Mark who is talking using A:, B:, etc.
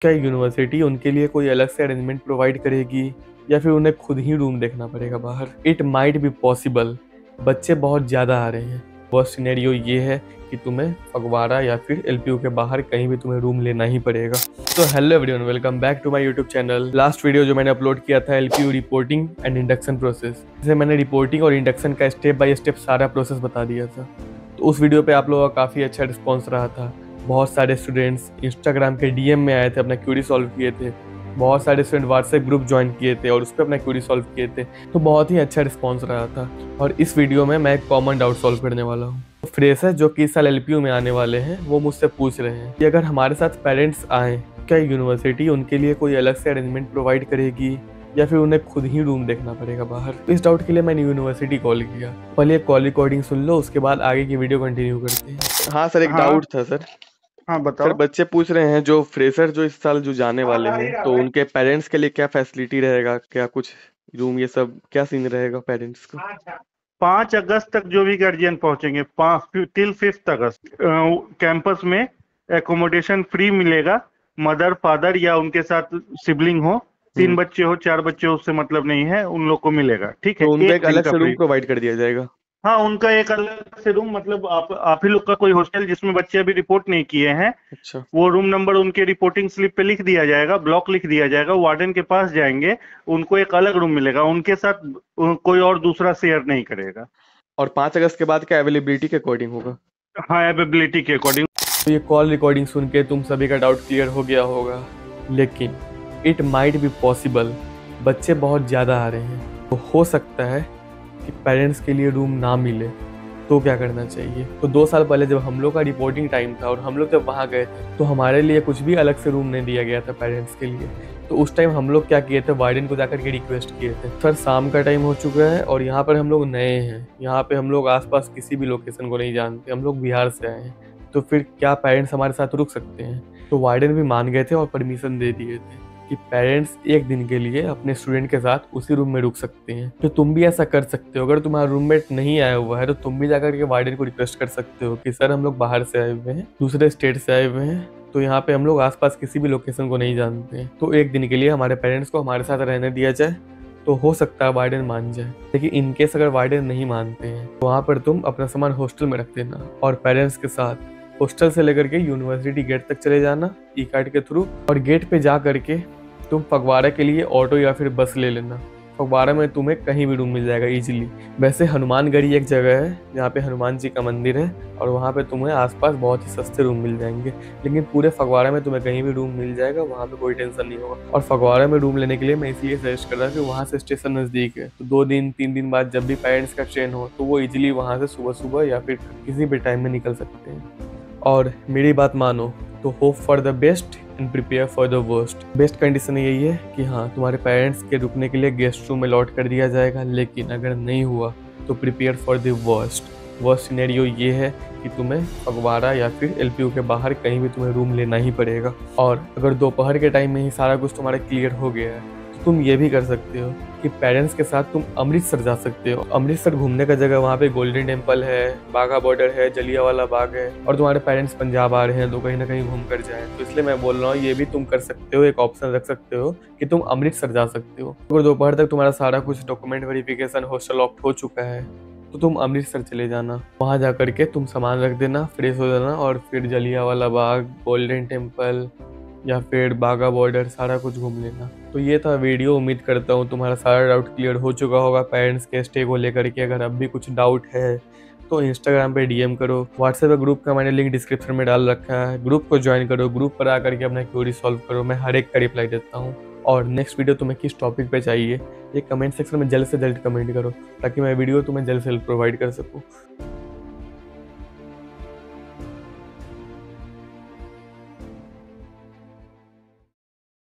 A: क्या यूनिवर्सिटी उनके लिए कोई अलग से अरेंजमेंट प्रोवाइड करेगी या फिर उन्हें खुद ही रूम देखना पड़ेगा बाहर? इट माइट बी पॉसिबल, बच्चे बहुत ज़्यादा आ रहे हैं। वर्स्ट सिनेरियो ये है कि तुम्हें फगवाड़ा या फिर एलपीयू के बाहर कहीं भी तुम्हें रूम लेना ही पड़ेगा। तो hello everyone, welcome back to my YouTube channel. Last video जो मैंने अपलोड किया था LPU reporting and induction process, जिसे मैंने रिपोर्टिंग और इंडक्शन का स्टेप बाय स्टेप सारा प्रोसेस बता दिया था। तो उस वीडियो पे आप लोगों का काफ़ी अच्छा रिस्पॉन्स रहा था। बहुत सारे स्टूडेंट्स इंस्टाग्राम के डीएम में आए थे, अपना क्यूरी सॉल्व किए थे। बहुत सारे स्टूडेंट व्हाट्सएप ग्रुप ज्वाइन किए थे और उस पर अपना क्यूरी सॉल्व किए थे। तो बहुत ही अच्छा रिस्पॉन्स रहा था। और इस वीडियो में मैं एक कॉमन डाउट सॉल्व करने वाला हूँ। फ्रेशर्स जो कि इस साल एलपीयू में आने वाले हैं वो मुझसे पूछ रहे हैं कि अगर हमारे साथ पेरेंट्स आए, क्या यूनिवर्सिटी उनके लिए कोई अलग से अरेंजमेंट प्रोवाइड करेगी या फिर उन्हें खुद ही रूम देखना पड़ेगा बाहर? इस डाउट के लिए मैंने यूनिवर्सिटी कॉल किया। पहले कॉल रिकॉर्डिंग सुन लो, उसके बाद आगे की वीडियो कंटिन्यू करते हैं। हाँ सर, एक डाउट था सर।
B: हाँ
A: सर
B: बताओ।
A: बच्चे पूछ रहे हैं जो फ्रेशर जो इस साल जो जाने वाले हैं, तो उनके पेरेंट्स के लिए क्या फैसिलिटी रहेगा, क्या कुछ रूम ये सब क्या सीन रहेगा पेरेंट्स को?
B: 5 अगस्त तक जो भी गार्जियन पहुंचेंगे, 5 till 5 अगस्त कैंपस में एकोमोडेशन फ्री मिलेगा। मदर फादर या उनके साथ सिबलिंग हो, 3 बच्चे हो 4 बच्चे हो, उससे मतलब नहीं है, उन लोग को मिलेगा। ठीक
A: तो
B: है,
A: उनको
B: एक
A: एक
B: दिन
A: अलग
B: का
A: से रूम
B: फ्री।
A: प्रोवाइड कर दिया जाएगा?
B: हाँ, उनका एक अलग से रूम, मतलब आप ही लोग का कोई हॉस्टल जिसमें बच्चे अभी रिपोर्ट नहीं किए हैं,
A: अच्छा।
B: वो रूम नंबर उनके रिपोर्टिंग स्लिप पे लिख दिया जाएगा, ब्लॉक लिख दिया जाएगा, वार्डन के पास जाएंगे, उनको एक अलग रूम मिलेगा, उनके साथ कोई और दूसरा शेयर नहीं करेगा।
A: और 5 अगस्त के बाद क्या अवेलेबिलिटी के अकॉर्डिंग होगा?
B: हाँ, एबिलिटी के अकॉर्डिंग।
A: तो ये कॉल रिकॉर्डिंग सुन के तुम सभी का डाउट क्लियर हो गया होगा, लेकिन इट माइट बी पॉसिबल, बच्चे बहुत ज़्यादा आ रहे हैं। तो हो सकता है कि पेरेंट्स के लिए रूम ना मिले, तो क्या करना चाहिए? तो 2 साल पहले जब हम लोग का रिपोर्टिंग टाइम था और हम लोग जब वहाँ गए थे, तो हमारे लिए कुछ भी अलग से रूम नहीं दिया गया था पेरेंट्स के लिए। तो उस टाइम हम लोग क्या किए थे, वार्डन को जाकर के रिक्वेस्ट किए थे, सर शाम का टाइम हो चुका है और यहाँ पर हम लोग नए हैं, यहाँ पे हम लोग आसपास किसी भी लोकेशन को नहीं जानते, हम लोग बिहार से आए हैं, तो फिर क्या पेरेंट्स हमारे साथ रुक सकते हैं? तो वार्डन भी मान गए थे और परमिशन दे दिए थे कि पेरेंट्स एक दिन के लिए अपने स्टूडेंट के साथ उसी रूम में रुक सकते हैं। तो तुम भी ऐसा कर सकते हो। अगर तुम्हारा रूममेट नहीं आया हुआ है तो तुम भी जाकर के वार्डन को रिक्वेस्ट कर सकते हो कि सर हम लोग बाहर से आए हुए हैं, दूसरे स्टेट से आए हुए हैं, तो यहाँ पे हम लोग आसपास किसी भी लोकेशन को नहीं जानते हैं, तो एक दिन के लिए हमारे पेरेंट्स को हमारे साथ रहने दिया जाए। तो हो सकता है वार्डन मान जाए, लेकिन इनकेस अगर वार्डन नहीं मानते हैं तो वहाँ पर तुम अपना सामान हॉस्टल में रख देना और पेरेंट्स के साथ हॉस्टल से लेकर के यूनिवर्सिटी गेट तक चले जाना ई कार्ड के थ्रू, और गेट पे जा करके तुम फगवाड़ा के लिए ऑटो या फिर बस ले लेना। फगवाड़ा में तुम्हें कहीं भी रूम मिल जाएगा इजीली। वैसे हनुमानगढ़ी एक जगह है जहाँ पे हनुमान जी का मंदिर है और वहाँ पे तुम्हें आसपास बहुत ही सस्ते रूम मिल जाएंगे, लेकिन पूरे फगवाड़ा में तुम्हें कहीं भी रूम मिल जाएगा, वहाँ पे कोई टेंशन नहीं होगा। और फगवाड़ा में रूम लेने के लिए मैं इसलिए सजेस्ट कर रहा हूँ कि वहाँ से स्टेशन नज़दीक है, तो 2 दिन 3 दिन बाद जब भी पेरेंट्स का ट्रेन हो तो वो इजीली वहाँ से सुबह सुबह या फिर किसी भी टाइम में निकल सकते हैं। और मेरी बात मानो तो hope for the best and prepare for the worst. Best condition यही है कि हाँ, तुम्हारे पेरेंट्स के रुकने के लिए गेस्ट रूम में अलॉट कर दिया जाएगा, लेकिन अगर नहीं हुआ तो prepare for the worst. Worst scenario ये है कि तुम्हें फगवाड़ा या फिर एलपीयू के बाहर कहीं भी तुम्हें रूम लेना ही पड़ेगा। और अगर दोपहर के टाइम में ही सारा कुछ तुम्हारा क्लियर हो गया है तो तुम ये भी कर सकते हो कि पेरेंट्स के साथ तुम अमृतसर जा सकते हो। अमृतसर घूमने का जगह, वहाँ पे गोल्डन टेम्पल है, बाघा बॉर्डर है, जलियांवाला बाग है, और तुम्हारे पेरेंट्स पंजाब आ रहे हैं तो कहीं ना कहीं घूम कर जाए। तो इसलिए मैं बोल रहा हूँ ये भी तुम कर सकते हो, एक ऑप्शन रख सकते हो कि तुम अमृतसर जा सकते हो। अगर दोपहर तक तुम्हारा सारा कुछ डॉक्यूमेंट वेरिफिकेशन, हॉस्टल ऑप्ट हो चुका है तो तुम अमृतसर चले जाना। वहाँ जा करके तुम सामान रख देना, फ्रेश हो जाना और फिर जलियांवाला बाग, गोल्डन टेम्पल या फिर बाघा बॉर्डर सारा कुछ घूम लेना। तो ये था वीडियो। उम्मीद करता हूँ तुम्हारा सारा डाउट क्लियर हो चुका होगा पेरेंट्स के स्टे को लेकर के। अगर अब भी कुछ डाउट है तो इंस्टाग्राम पे डीएम करो। व्हाट्सएप ग्रुप का मैंने लिंक डिस्क्रिप्शन में डाल रखा है, ग्रुप को ज्वाइन करो, ग्रुप पर आकर के अपना क्वेरी सॉल्व करो। मैं हर एक का रिप्लाई देता हूँ। और नेक्स्ट वीडियो तुम्हें किस टॉपिक पे चाहिए ये कमेंट सेक्शन में जल्द से जल्द कमेंट करो, ताकि मैं वीडियो तुम्हें जल्द से जल्द प्रोवाइड कर सकूँ।